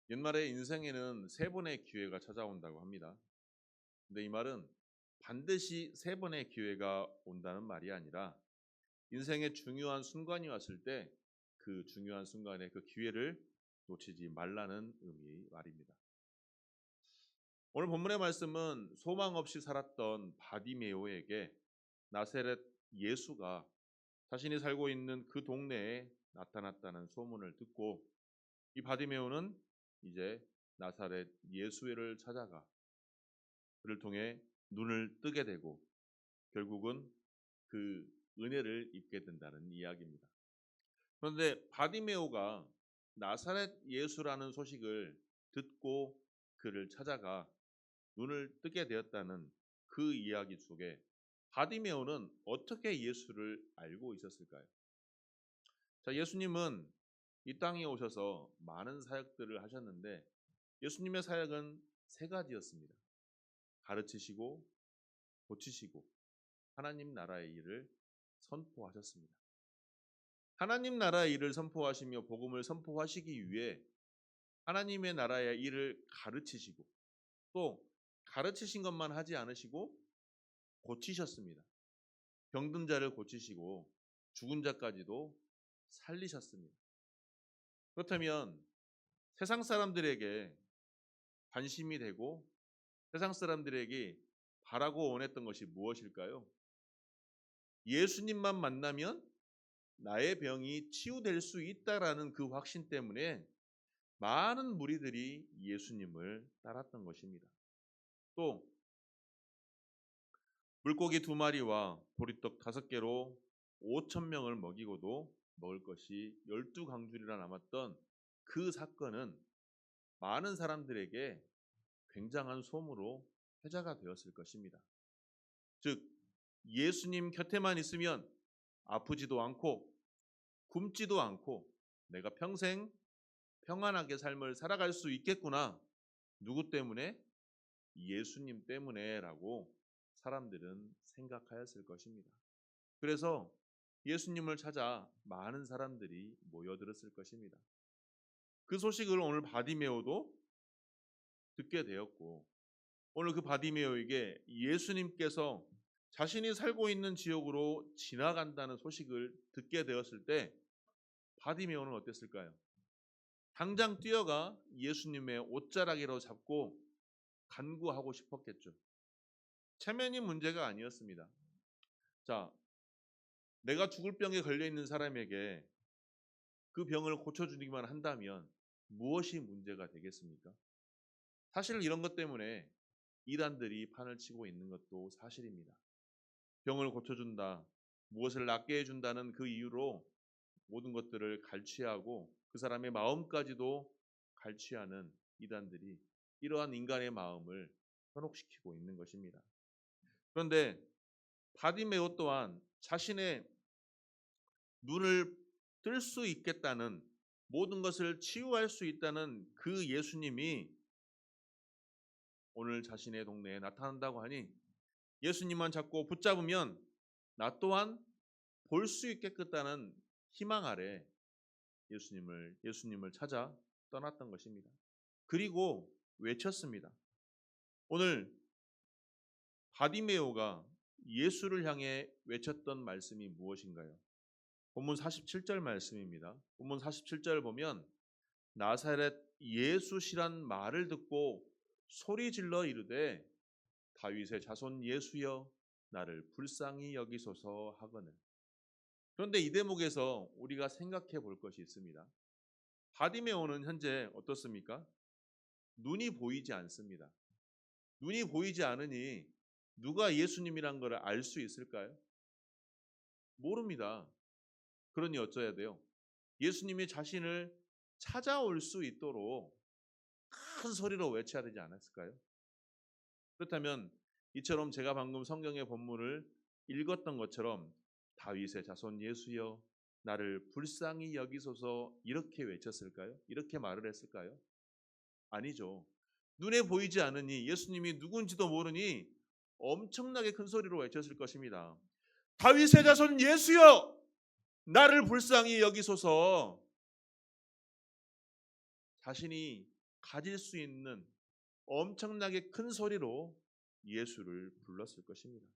옛말에 인생에는 세 번의 기회가 찾아온다고 합니다. 근데 이 말은 반드시 세 번의 기회가 온다는 말이 아니라 인생의 중요한 순간이 왔을 때 그 중요한 순간에 그 기회를 놓치지 말라는 의미 말입니다. 오늘 본문의 말씀은 소망 없이 살았던 바디메오에게 나사렛 예수가 자신이 살고 있는 그 동네에 나타났다는 소문을 듣고 이 바디메오는 이제 나사렛 예수를 찾아가 그를 통해 눈을 뜨게 되고 결국은 그 은혜를 입게 된다는 이야기입니다. 그런데 바디메오가 나사렛 예수라는 소식을 듣고 그를 찾아가 눈을 뜨게 되었다는 그 이야기 속에 바디메오는 어떻게 예수를 알고 있었을까요? 자, 예수님은 이 땅에 오셔서 많은 사역들을 하셨는데 예수님의 사역은 세 가지였습니다. 가르치시고 고치시고 하나님 나라의 일을 선포하셨습니다. 하나님 나라의 일을 선포하시며 복음을 선포하시기 위해 하나님의 나라의 일을 가르치시고 또 가르치신 것만 하지 않으시고 고치셨습니다. 병든 자를 고치시고 죽은 자까지도 살리셨습니다. 그렇다면 세상 사람들에게 관심이 되고 세상 사람들에게 바라고 원했던 것이 무엇일까요? 예수님만 만나면 나의 병이 치유될 수 있다라는 그 확신 때문에 많은 무리들이 예수님을 따랐던 것입니다. 또 물고기 2마리와 보리떡 5개로 5,000명을 먹이고도 먹을 것이 12강줄이나 남았던 그 사건은 많은 사람들에게 굉장한 소문으로 회자가 되었을 것입니다. 즉 예수님 곁에만 있으면 아프지도 않고 굶지도 않고 내가 평생 평안하게 삶을 살아갈 수 있겠구나. 누구 때문에? 예수님 때문에라고 사람들은 생각하였을 것입니다. 그래서 예수님을 찾아 많은 사람들이 모여들었을 것입니다. 그 소식을 오늘 바디메오도 듣게 되었고 오늘 그 바디메오에게 예수님께서 자신이 살고 있는 지역으로 지나간다는 소식을 듣게 되었을 때 바디메오는 어땠을까요? 당장 뛰어가 예수님의 옷자락이라도 잡고 간구하고 싶었겠죠. 체면이 문제가 아니었습니다. 자, 내가 죽을 병에 걸려 있는 사람에게 그 병을 고쳐주기만 한다면 무엇이 문제가 되겠습니까? 사실 이런 것 때문에 이단들이 판을 치고 있는 것도 사실입니다. 병을 고쳐준다, 무엇을 낫게 해준다는 그 이유로 모든 것들을 갈취하고 그 사람의 마음까지도 갈취하는 이단들이 이러한 인간의 마음을 현혹시키고 있는 것입니다. 그런데 바디메오 또한 자신의 눈을 뜰 수 있겠다는 모든 것을 치유할 수 있다는 그 예수님이 오늘 자신의 동네에 나타난다고 하니 예수님만 잡고 붙잡으면 나 또한 볼 수 있겠다는 희망 아래 예수님을 찾아 떠났던 것입니다. 그리고 외쳤습니다. 오늘 바디메오가 예수를 향해 외쳤던 말씀이 무엇인가요? 본문 47절 말씀입니다. 본문 47절 보면 나사렛 예수시란 말을 듣고 소리 질러 이르되 다윗의 자손 예수여 나를 불쌍히 여기소서 하거늘. 그런데 이 대목에서 우리가 생각해 볼 것이 있습니다. 바디메오는 현재 어떻습니까? 눈이 보이지 않습니다. 눈이 보이지 않으니 누가 예수님이란 것을 알 수 있을까요? 모릅니다. 그러니 어쩌야 돼요? 예수님이 자신을 찾아올 수 있도록 큰 소리로 외쳐야 되지 않았을까요? 그렇다면 이처럼 제가 방금 성경의 본문을 읽었던 것처럼 다윗의 자손 예수여 나를 불쌍히 여기소서 이렇게 외쳤을까요? 이렇게 말을 했을까요? 아니죠. 눈에 보이지 않으니 예수님이 누군지도 모르니 엄청나게 큰 소리로 외쳤을 것입니다. 다윗의 자손 예수여 나를 불쌍히 여기소서. 자신이 가질 수 있는 엄청나게 큰 소리로 예수를 불렀을 것입니다.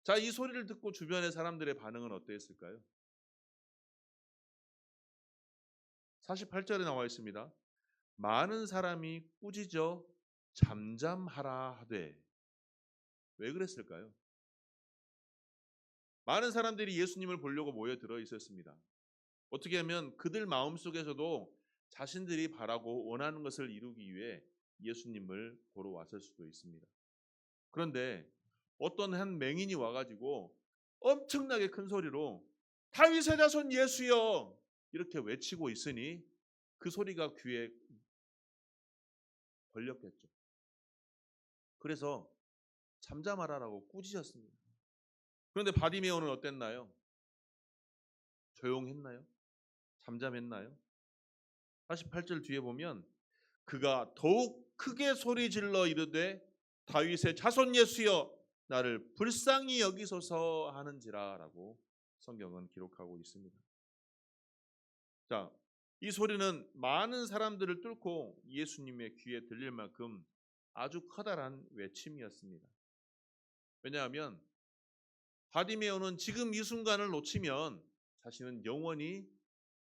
자, 이 소리를 듣고 주변의 사람들의 반응은 어떠했을까요? 48절에 나와 있습니다. 많은 사람이 꾸짖어 잠잠하라 하되. 왜 그랬을까요? 많은 사람들이 예수님을 보려고 모여들어 있었습니다. 어떻게 하면 그들 마음속에서도 자신들이 바라고 원하는 것을 이루기 위해 예수님을 보러 왔을 수도 있습니다. 그런데 어떤 한 맹인이 와가지고 엄청나게 큰 소리로 다윗의 자손 예수여 이렇게 외치고 있으니 그 소리가 귀에 걸렸겠죠. 그래서 잠잠하라라고 꾸짖었습니다. 그런데 바디메오는 어땠나요? 조용했나요? 잠잠했나요? 48절 뒤에 보면 그가 더욱 크게 소리질러 이르되 다윗의 자손 예수여 나를 불쌍히 여기소서 하는지라라고 성경은 기록하고 있습니다. 자, 이 소리는 많은 사람들을 뚫고 예수님의 귀에 들릴 만큼 아주 커다란 외침이었습니다. 왜냐하면 바디메오는 지금 이 순간을 놓치면 자신은 영원히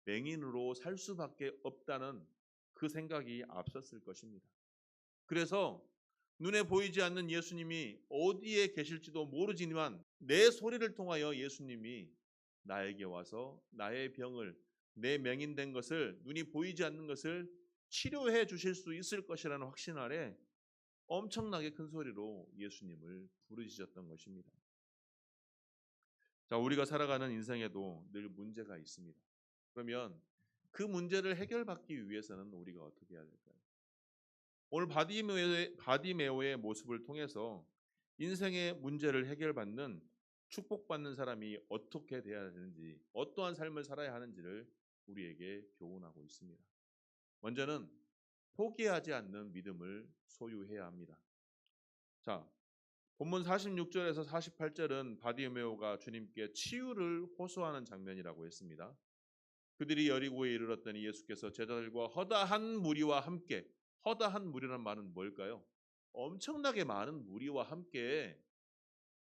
맹인으로 살 수밖에 없다는 그 생각이 앞섰을 것입니다. 그래서 눈에 보이지 않는 예수님이 어디에 계실지도 모르지만 내 소리를 통하여 예수님이 나에게 와서 나의 병을, 내 맹인된 것을, 눈이 보이지 않는 것을 치료해 주실 수 있을 것이라는 확신 아래 엄청나게 큰 소리로 예수님을 부르짖었던 것입니다. 자, 우리가 살아가는 인생에도 늘 문제가 있습니다. 그러면 그 문제를 해결받기 위해서는 우리가 어떻게 해야 될까요? 오늘 바디메오의 모습을 통해서 인생의 문제를 해결받는 축복받는 사람이 어떻게 돼야 되는지, 어떠한 삶을 살아야 하는지를 우리에게 교훈하고 있습니다. 먼저는 포기하지 않는 믿음을 소유해야 합니다. 자, 본문 46절에서 48절은 바디메오가 주님께 치유를 호소하는 장면이라고 했습니다. 그들이 여리고에 이르렀더니 예수께서 제자들과 허다한 무리와 함께, 허다한 무리란 말은 뭘까요? 엄청나게 많은 무리와 함께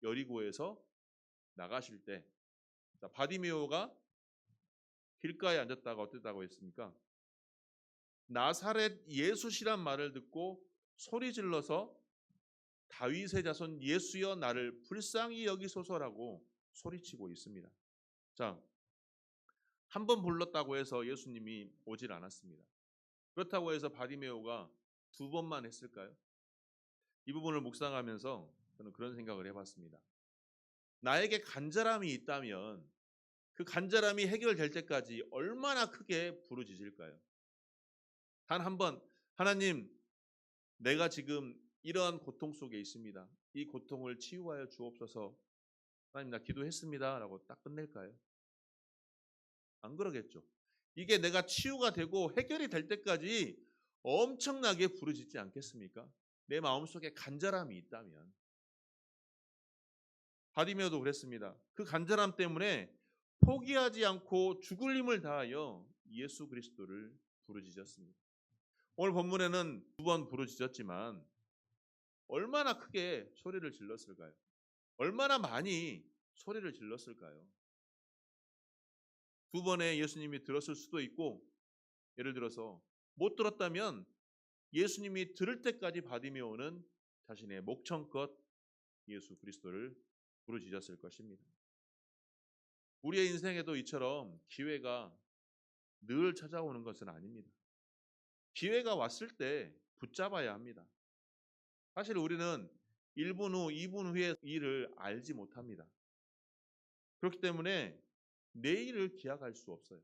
여리고에서 나가실 때, 바디메오가 길가에 앉았다가 어땠다고 했습니까? 나사렛 예수시란 말을 듣고 소리 질러서 다윗의 자손 예수여 나를 불쌍히 여기소서라고 소리치고 있습니다. 자, 한 번 불렀다고 해서 예수님이 오질 않았습니다. 그렇다고 해서 바디메오가 두 번만 했을까요? 이 부분을 묵상하면서 저는 그런 생각을 해봤습니다. 나에게 간절함이 있다면 그 간절함이 해결될 때까지 얼마나 크게 부르짖을까요? 단 한 번, 하나님, 내가 지금 이러한 고통 속에 있습니다. 이 고통을 치유하여 주옵소서. 하나님, 나 기도했습니다. 라고 딱 끝낼까요? 안 그러겠죠. 이게 내가 치유가 되고 해결이 될 때까지 엄청나게 부르짖지 않겠습니까? 내 마음속에 간절함이 있다면. 바디메오도 그랬습니다. 그 간절함 때문에 포기하지 않고 죽을 힘을 다하여 예수 그리스도를 부르짖었습니다. 오늘 본문에는 두 번 부르짖었지만 얼마나 크게 소리를 질렀을까요? 얼마나 많이 소리를 질렀을까요? 두 번에 예수님이 들었을 수도 있고, 예를 들어서 못 들었다면 예수님이 들을 때까지 바디메오는 자신의 목청껏 예수 그리스도를 부르짖었을 것입니다. 우리의 인생에도 이처럼 기회가 늘 찾아오는 것은 아닙니다. 기회가 왔을 때 붙잡아야 합니다. 사실 우리는 1분 후, 2분 후의 일을 알지 못합니다. 그렇기 때문에 내일을 기약할 수 없어요.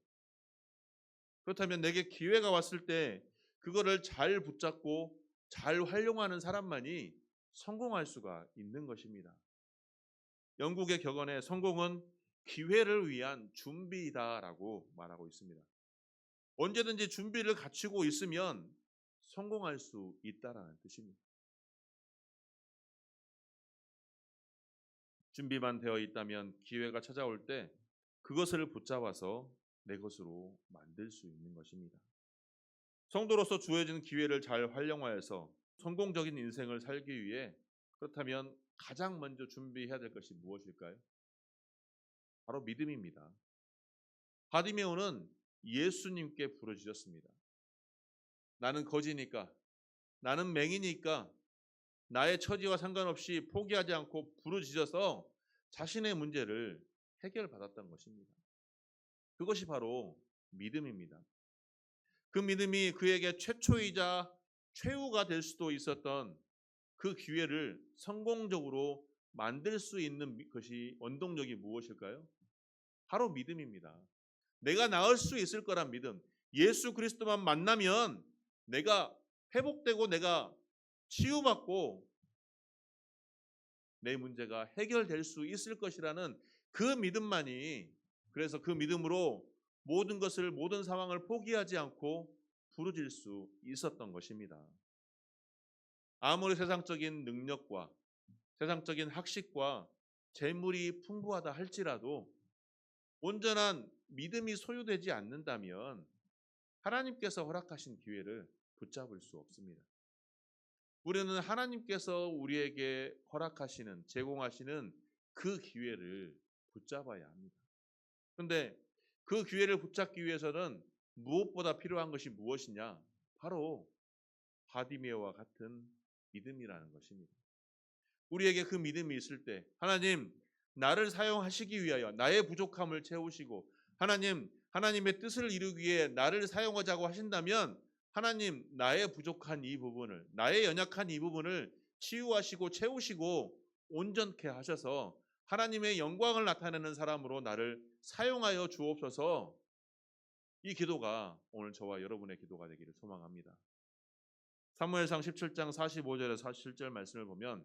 그렇다면 내게 기회가 왔을 때 그거를 잘 붙잡고 잘 활용하는 사람만이 성공할 수가 있는 것입니다. 영국의 격언에 성공은 기회를 위한 준비이다라고 말하고 있습니다. 언제든지 준비를 갖추고 있으면 성공할 수 있다라는 뜻입니다. 준비만 되어 있다면 기회가 찾아올 때 그것을 붙잡아서 내 것으로 만들 수 있는 것입니다. 성도로서 주어진 기회를 잘 활용하여서 성공적인 인생을 살기 위해 그렇다면 가장 먼저 준비해야 될 것이 무엇일까요? 바로 믿음입니다. 바디메오는 예수님께 부르짖었습니다. 나는 거지니까, 나는 맹이니까 나의 처지와 상관없이 포기하지 않고 부르짖어서 자신의 문제를 해결받았던 것입니다. 그것이 바로 믿음입니다. 그 믿음이 그에게 최초이자 최후가 될 수도 있었던 그 기회를 성공적으로 만들 수 있는 것이 원동력이 무엇일까요? 바로 믿음입니다. 내가 나을 수 있을 거란 믿음. 예수 그리스도만 만나면 내가 회복되고 내가 치유받고 내 문제가 해결될 수 있을 것이라는 그 믿음만이, 그래서 그 믿음으로 모든 것을, 모든 상황을 포기하지 않고 부르짖을 수 있었던 것입니다. 아무리 세상적인 능력과 세상적인 학식과 재물이 풍부하다 할지라도 온전한 믿음이 소유되지 않는다면 하나님께서 허락하신 기회를 붙잡을 수 없습니다. 우리는 하나님께서 우리에게 허락하시는, 제공하시는 그 기회를 붙잡아야 합니다. 그런데 그 기회를 붙잡기 위해서는 무엇보다 필요한 것이 무엇이냐? 바로 바디메오와 같은 믿음이라는 것입니다. 우리에게 그 믿음이 있을 때 하나님, 나를 사용하시기 위하여 나의 부족함을 채우시고 하나님의 뜻을 이루기 위해 나를 사용하자고 하신다면 하나님, 나의 부족한 이 부분을, 나의 연약한 이 부분을 치유하시고 채우시고 온전케 하셔서 하나님의 영광을 나타내는 사람으로 나를 사용하여 주옵소서. 이 기도가 오늘 저와 여러분의 기도가 되기를 소망합니다. 사무엘상 17장 45절에서 47절 말씀을 보면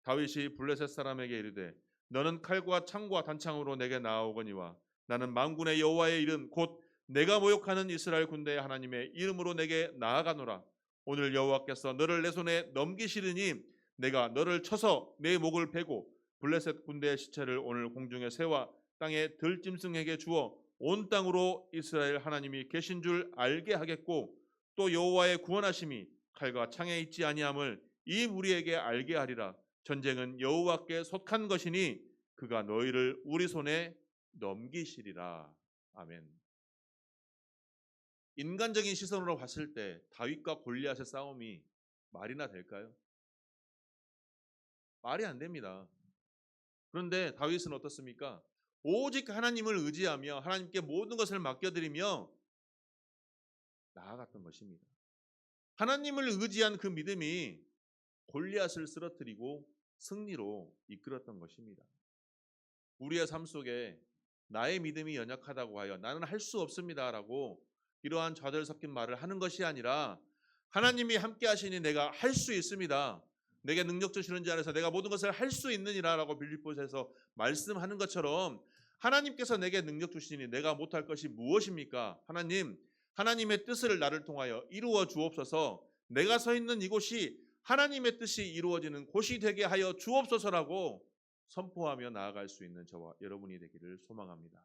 다윗이 블레셋 사람에게 이르되 너는 칼과 창과 단창으로 내게 나아오거니와 나는 만군의 여호와의 이름 곧 내가 모욕하는 이스라엘 군대의 하나님의 이름으로 내게 나아가노라. 오늘 여호와께서 너를 내 손에 넘기시리니 내가 너를 쳐서 내 목을 베고 블레셋 군대의 시체를 오늘 공중의 새와 땅의 들짐승에게 주어 온 땅으로 이스라엘 하나님이 계신 줄 알게 하겠고 또 여호와의 구원하심이 칼과 창에 있지 아니함을 이 무리에게 알게 하리라. 전쟁은 여호와께 속한 것이니 그가 너희를 우리 손에 넘기시리라. 아멘. 인간적인 시선으로 봤을 때 다윗과 골리앗의 싸움이 말이나 될까요? 말이 안 됩니다. 그런데 다윗은 어떻습니까? 오직 하나님을 의지하며 하나님께 모든 것을 맡겨드리며 나아갔던 것입니다. 하나님을 의지한 그 믿음이 골리앗을 쓰러뜨리고 승리로 이끌었던 것입니다. 우리의 삶 속에 나의 믿음이 연약하다고 하여 나는 할 수 없습니다라고 이러한 좌절 섞인 말을 하는 것이 아니라 하나님이 함께 하시니 내가 할 수 있습니다. 내게 능력 주시는 자 안에서 내가 모든 것을 할 수 있느니라라고 빌립보서에서 말씀하는 것처럼 하나님께서 내게 능력 주시니 내가 못할 것이 무엇입니까? 하나님의 뜻을 나를 통하여 이루어 주옵소서. 내가 서 있는 이곳이 하나님의 뜻이 이루어지는 곳이 되게 하여 주옵소서라고 선포하며 나아갈 수 있는 저와 여러분이 되기를 소망합니다.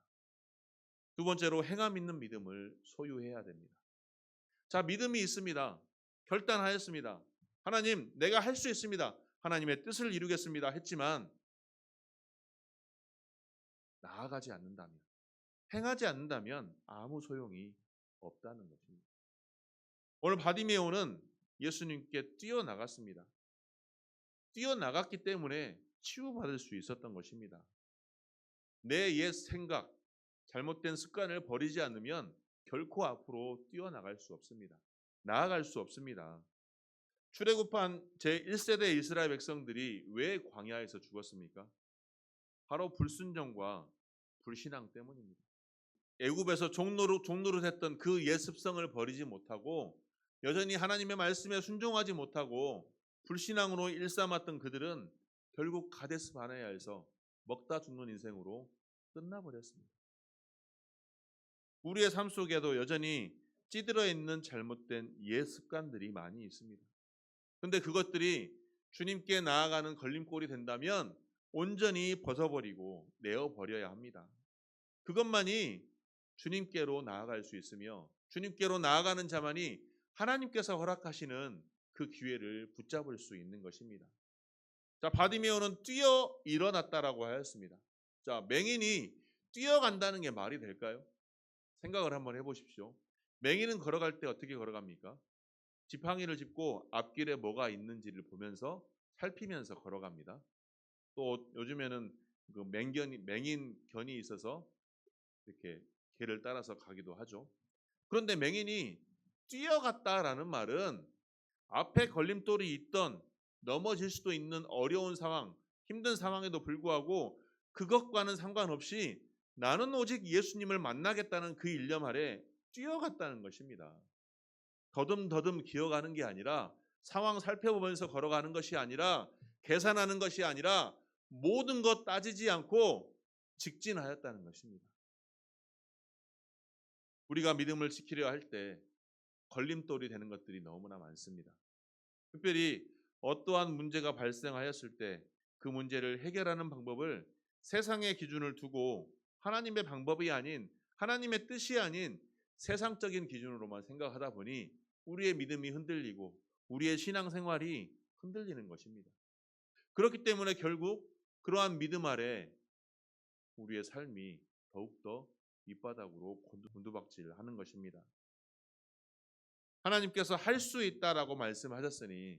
두 번째로 행함 있는 믿음을 소유해야 됩니다. 자, 믿음이 있습니다. 결단하였습니다. 하나님, 내가 할 수 있습니다. 하나님의 뜻을 이루겠습니다. 했지만 나아가지 않는다면, 행하지 않는다면 아무 소용이 없다는 것입니다. 오늘 바디메오는 예수님께 뛰어나갔습니다. 뛰어나갔기 때문에 치유받을 수 있었던 것입니다. 내 옛 생각, 잘못된 습관을 버리지 않으면 결코 앞으로 뛰어나갈 수 없습니다. 나아갈 수 없습니다. 출애굽한 제1세대 이스라엘 백성들이 왜 광야에서 죽었습니까? 바로 불순종과 불신앙 때문입니다. 애굽에서 종노릇했던 그 옛 습성을 버리지 못하고 여전히 하나님의 말씀에 순종하지 못하고 불신앙으로 일삼았던 그들은 결국 가데스 바네아에서 먹다 죽는 인생으로 끝나버렸습니다. 우리의 삶 속에도 여전히 찌들어 있는 잘못된 옛 습관들이 많이 있습니다. 그런데 그것들이 주님께 나아가는 걸림돌이 된다면 온전히 벗어버리고 내어버려야 합니다. 그것만이 주님께로 나아갈 수 있으며 주님께로 나아가는 자만이 하나님께서 허락하시는 그 기회를 붙잡을 수 있는 것입니다. 자, 바디메오는 뛰어 일어났다라고 하였습니다. 자, 맹인이 뛰어간다는 게 말이 될까요? 생각을 한번 해보십시오. 맹인은 걸어갈 때 어떻게 걸어갑니까? 지팡이를 짚고 앞길에 뭐가 있는지를 보면서 살피면서 걸어갑니다. 또 요즘에는 그 맹인 견이 있어서 이렇게 개를 따라서 가기도 하죠. 그런데 맹인이 뛰어갔다라는 말은 앞에 걸림돌이 있던 넘어질 수도 있는 어려운 상황, 힘든 상황에도 불구하고 그것과는 상관없이 나는 오직 예수님을 만나겠다는 그 일념 아래 뛰어갔다는 것입니다. 더듬더듬 기어가는 게 아니라 상황 살펴보면서 걸어가는 것이 아니라 계산하는 것이 아니라 모든 것 따지지 않고 직진하였다는 것입니다. 우리가 믿음을 지키려 할 때 걸림돌이 되는 것들이 너무나 많습니다. 특별히 어떠한 문제가 발생하였을 때 그 문제를 해결하는 방법을 세상의 기준을 두고 하나님의 방법이 아닌 하나님의 뜻이 아닌 세상적인 기준으로만 생각하다 보니 우리의 믿음이 흔들리고 우리의 신앙생활이 흔들리는 것입니다. 그렇기 때문에 결국 그러한 믿음 아래 우리의 삶이 더욱더 밑바닥으로 곤두박질하는 것입니다. 하나님께서 할 수 있다라고 말씀하셨으니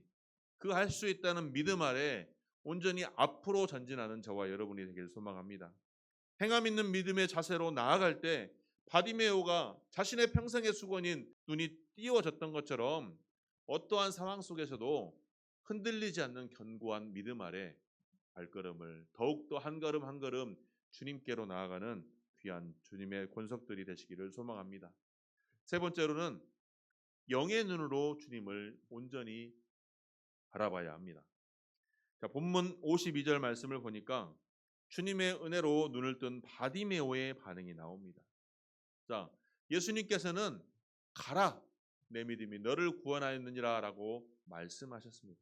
그 할 수 있다는 믿음 아래 온전히 앞으로 전진하는 저와 여러분이 되길 소망합니다. 행함 있는 믿음의 자세로 나아갈 때 바디메오가 자신의 평생의 수건인 눈이 띄워졌던 것처럼 어떠한 상황 속에서도 흔들리지 않는 견고한 믿음 아래 발걸음을 더욱더 한 걸음 한 걸음 주님께로 나아가는 귀한 주님의 권속들이 되시기를 소망합니다. 세 번째로는 영의 눈으로 주님을 온전히 바라봐야 합니다. 자, 본문 52절 말씀을 보니까 주님의 은혜로 눈을 뜬 바디메오의 반응이 나옵니다. 자, 예수님께서는 가라, 내 믿음이 너를 구원하였느니라라고 말씀하셨습니다.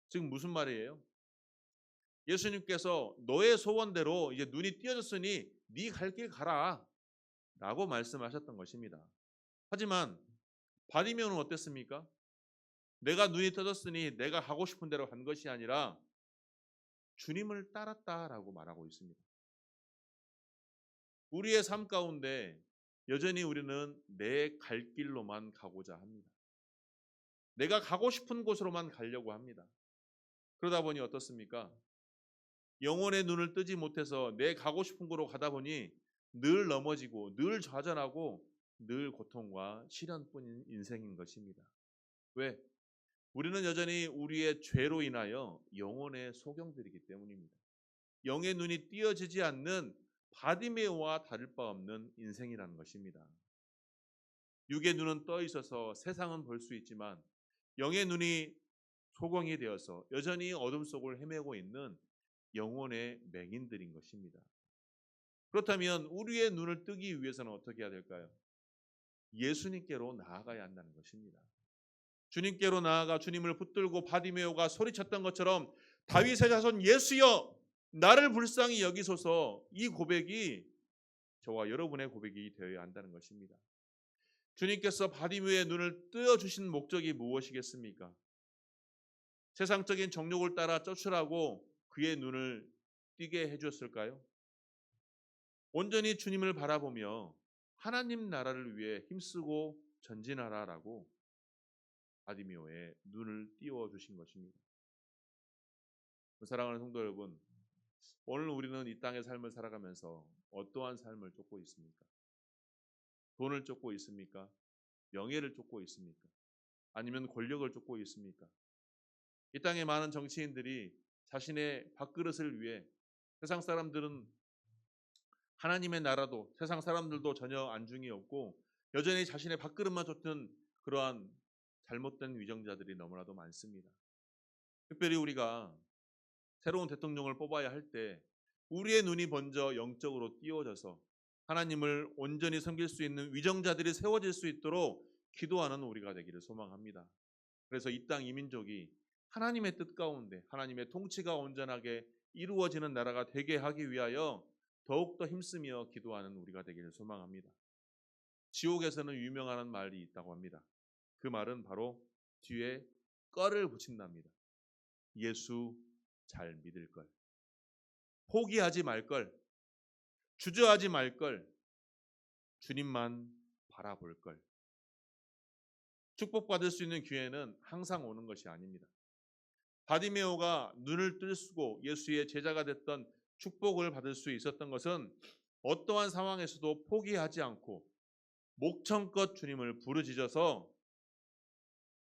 지금 무슨 말이에요? 예수님께서 너의 소원대로 이제 눈이 띄어졌으니 네 갈 길 가라 라고 말씀하셨던 것입니다. 하지만 바디메오는 어땠습니까? 내가 눈이 떠졌으니 내가 가고 싶은 대로 간 것이 아니라 주님을 따랐다라고 말하고 있습니다. 우리의 삶 가운데 여전히 우리는 내 갈 길로만 가고자 합니다. 내가 가고 싶은 곳으로만 가려고 합니다. 그러다 보니 어떻습니까? 영혼의 눈을 뜨지 못해서 내 가고 싶은 곳으로 가다 보니 늘 넘어지고 늘 좌절하고 늘 고통과 시련뿐인 인생인 것입니다. 왜? 우리는 여전히 우리의 죄로 인하여 영혼의 소경들이기 때문입니다. 영의 눈이 띄어지지 않는 바디메오와 다를 바 없는 인생이라는 것입니다. 육의 눈은 떠 있어서 세상은 볼 수 있지만 영의 눈이 소경이 되어서 여전히 어둠 속을 헤매고 있는 영혼의 맹인들인 것입니다. 그렇다면 우리의 눈을 뜨기 위해서는 어떻게 해야 될까요? 예수님께로 나아가야 한다는 것입니다. 주님께로 나아가 주님을 붙들고 바디메오가 소리쳤던 것처럼 다윗의 자손 예수여 나를 불쌍히 여기소서, 이 고백이 저와 여러분의 고백이 되어야 한다는 것입니다. 주님께서 바디메오의 눈을 뜨어주신 목적이 무엇이겠습니까? 세상적인 정욕을 따라 쫓으라고 그의 눈을 띄게 해주었을까요? 온전히 주님을 바라보며 하나님 나라를 위해 힘쓰고 전진하라라고 바디메오의 눈을 띄워주신 것입니다. 사랑하는 성도 여러분, 오늘 우리는 이 땅의 삶을 살아가면서 어떠한 삶을 쫓고 있습니까? 돈을 쫓고 있습니까? 명예를 쫓고 있습니까? 아니면 권력을 쫓고 있습니까? 이 땅의 많은 정치인들이 자신의 밥그릇을 위해 세상 사람들은 하나님의 나라도 세상 사람들도 전혀 안중이 없고 여전히 자신의 밥그릇만 쫓는 그러한 잘못된 위정자들이 너무나도 많습니다. 특별히 우리가 새로운 대통령을 뽑아야 할 때 우리의 눈이 먼저 영적으로 띄워져서 하나님을 온전히 섬길 수 있는 위정자들이 세워질 수 있도록 기도하는 우리가 되기를 소망합니다. 그래서 이 땅 이민족이 하나님의 뜻 가운데 하나님의 통치가 온전하게 이루어지는 나라가 되게 하기 위하여 더욱더 힘쓰며 기도하는 우리가 되기를 소망합니다. 지옥에서는 유명한 말이 있다고 합니다. 그 말은 바로 뒤에 걸을 붙인답니다. 예수 잘 믿을 걸. 포기하지 말 걸. 주저하지 말 걸. 주님만 바라볼 걸. 축복받을 수 있는 기회는 항상 오는 것이 아닙니다. 바디메오가 눈을 뜨고 예수의 제자가 됐던 축복을 받을 수 있었던 것은 어떠한 상황에서도 포기하지 않고 목청껏 주님을 부르짖어서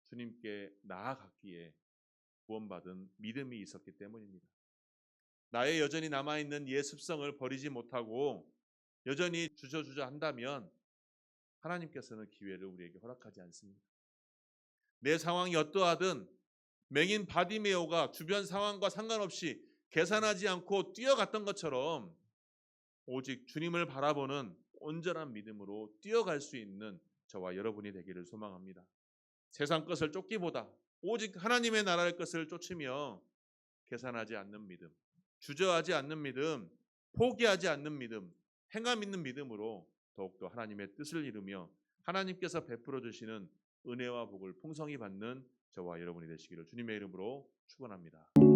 주님께 나아갔기에 구원받은 믿음이 있었기 때문입니다. 나의 여전히 남아있는 옛 습성을 버리지 못하고 여전히 주저주저 한다면 하나님께서는 기회를 우리에게 허락하지 않습니다. 내 상황이 어떠하든 맹인 바디메오가 주변 상황과 상관없이 계산하지 않고 뛰어갔던 것처럼 오직 주님을 바라보는 온전한 믿음으로 뛰어갈 수 있는 저와 여러분이 되기를 소망합니다. 세상 것을 쫓기보다 오직 하나님의 나라의 것을 쫓으며 계산하지 않는 믿음, 주저하지 않는 믿음, 포기하지 않는 믿음, 행함 있는 믿음으로 더욱더 하나님의 뜻을 이루며 하나님께서 베풀어 주시는 은혜와 복을 풍성히 받는 저와 여러분이 되시기를 주님의 이름으로 축원합니다.